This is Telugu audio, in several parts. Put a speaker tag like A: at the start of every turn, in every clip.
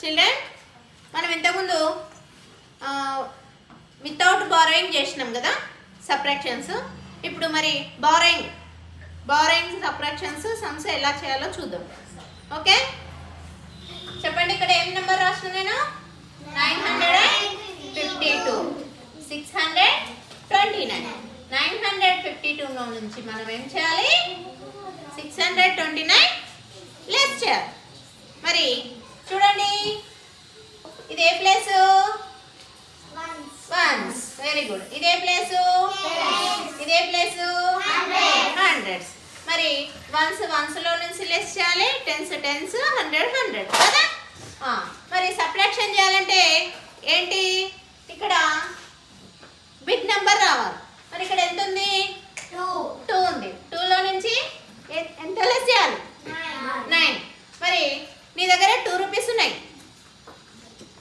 A: చిల్డ్రన్, మనం ఇంతకుముందు వితౌట్ బారోయింగ్ చేసినాం కదా సబ్ట్రాక్షన్స్. ఇప్పుడు మరి బారోయింగ్ సబ్ట్రాక్షన్స్ సమ్స్ ఎలా చేయాలో చూద్దాం. ఓకే, చెప్పండి. ఇక్కడ ఏం నెంబర్ రాసిన నేను? 952, 629. 952లో నుంచి మనం ఏం చేయాలి? 629 లెస్ చేయాలి. మరి చూడండి, ఇది ఏ ప్లేసు? వన్స్. Very good. ఇదే ప్లేసు? ఇదే ప్లేసు? హండ్రెడ్స్. మరి వన్స్లో నుంచి లెస్ చేయాలి, టెన్స్, హండ్రెడ్ కదా. మరి సబ్ట్రాక్షన్ చేయాలంటే ఏంటి? ఇక్కడ బిగ్ నెంబర్ రావాలి. మరి ఇక్కడ ఎంత ఉంది? 2 ఉంది. 2లో నుంచి ఎంత లెస్ చేయాలి? 9. మరి నీ దగ్గర 2 రూపీస్ ఉన్నాయి.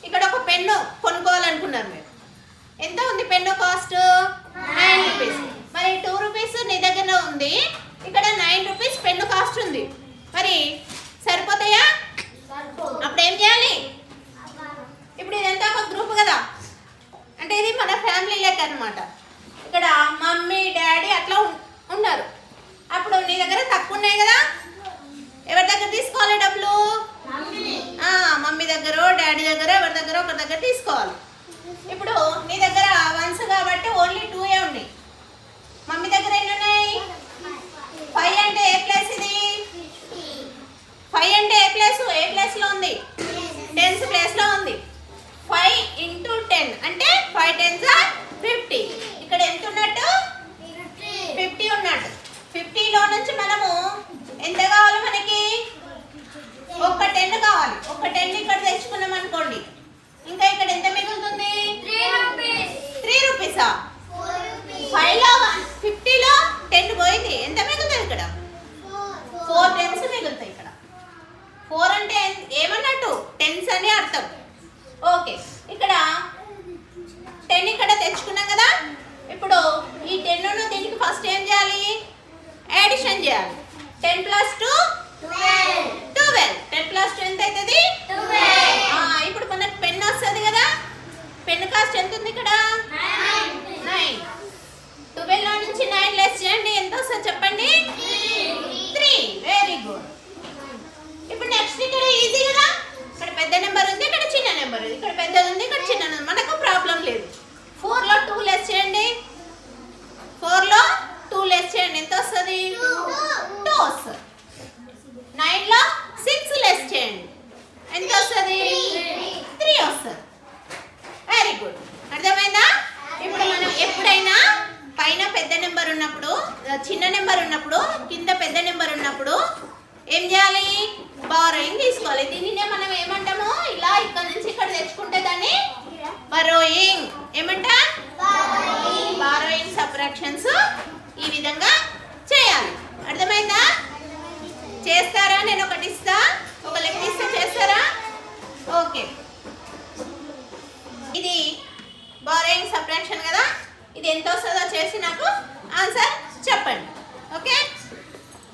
A: ఇక్కడ ఒక పెన్ను కొనుక్కోవాలనుకున్నారు మీరు. ఎంత ఉంది పెన్ను కాస్ట్? 9 రూపీస్. మరి 2 రూపీస్ నీ దగ్గర ఉంది, ఇక్కడ 9 రూపీస్ పెన్ను కాస్ట్ ఉంది. మరి సరిపోతాయా? అప్పుడు ఏం చేయాలి? ఇప్పుడు ఇదంతా ఒక గ్రూప్ కదా, అంటే ఇది మన ఫ్యామిలీ లెక్క అనమాట. ఇక్కడ మమ్మీ డాడీ అట్లా ఉన్నారు. అప్పుడు నీ దగ్గర తక్కువ ఉన్నాయి కదా, ఎవరి దగ్గర తీసుకోవాలి డబ్బులు? మమ్మీ దగ్గర, డాడీ దగ్గర, ఎవరి దగ్గర ఒకరి దగ్గర తీసుకోవాలి. ఇప్పుడు నీ దగ్గర వన్స్ కాబట్టి ఓన్లీ 2 ఉన్నాయి. మమ్మీ దగ్గర ఎన్ని ఉన్నాయి? 5 అంటే ఏ ప్లేస్ ఇది? 5 అంటే ఏ ప్లేస్? ఏ ప్లేస్లో ఉంది? 10th ప్లేస్లో ఉంది. 5 × 10 అంటే 5 10s are 50. ఇక్కడ ఎంత ఉన్నట్టు? 50 ఉన్నట్టు. 50లో నుంచి మనము ఎంత కావాలి మనకి? ఒక 10 కావాలి. ఒక 10 ఇక్కడ తెచ్చుకున్నాం అనుకోండి, ఇంకా ఇక్కడ ఎంత మిగులుతుంది? 3 రూపీసా? 5లో 50లో 10 పోయింది, ఎంత మిగులుతుంది ఇక్కడ? 4 10s మిగులుతాయి. ఇక్కడ 4 అంటే ఏమన్నట్టు? 10s అని అర్థం. ఓకే, ఇక్కడ 10 ఇక్కడ తెచ్చుకున్నాం కదా. ఇప్పుడు ఈ 10ను దీనికి ఫస్ట్ ఏం చేయాలి? యాడిషన్ చేయాలి. 10 + 2 12. 10 + 2 ఎంత అవుతుంది? 12. ఇప్పుడు మనకు పెన్ వస్తుంది కదా. పెన్ కాస్ట్ ఎంత ఉంది ఇక్కడ? 9. 12లో నుంచి 9 లెస్ చేయండి, ఎంత వస్తుంది చెప్పండి? 3. Very good. ఇప్పుడు నెక్స్ట్ ఇక్కడ ఈజీ కదా. ఇక్కడ పెద్ద నెంబర్ ఉంది, ఇక్కడ చిన్న నెంబర్ ఉంది. ఇక్కడ పెద్దది ఉంది, ఇక్కడ చిన్న నెంబర్, మనకు ప్రాబ్లం లేదు. 4లో 2 లెస్ చేయండి. 4లో 2 లెస్ చేయండి, ఎంత వస్తుంది? 2 వస్తుంది. 9లో 6 లెస్ చేయండి, ఎంత వస్తుంది? 3 వస్తుంది. Very good. అర్థమైందా? ఇప్పుడు మనం ఎప్పుడైనా పైన పెద్ద నెంబర్ ఉన్నప్పుడు, చిన్న నెంబర్ ఉన్నప్పుడు, కింద పెద్ద నెంబర్ ఉన్నప్పుడు ఏం చేయాలి? బారోయింగ్ తీసుకోవాలి. దీనినే మనం ఏమంటాము? ఇలా ఇక్కడ నుంచి ఇక్కడ తెచ్చుకుంటే దాన్ని బారోయింగ్ ఏమంటా? బారోయింగ్ సబ్ట్రాక్షన్స్ ఈ విధంగా చేయాలి. అర్థమైందా? చేస్తారా? నేను ఒకటి ఇస్తా, ఒక లెక్క ఇస్తా, చేస్తారా? ఓకే, ఇది బారోయింగ్ సబ్ట్రాక్షన్ కదా. ఇది ఎంత వస్తుందో చేసి నాకు ఆన్సర్ చెప్పండి.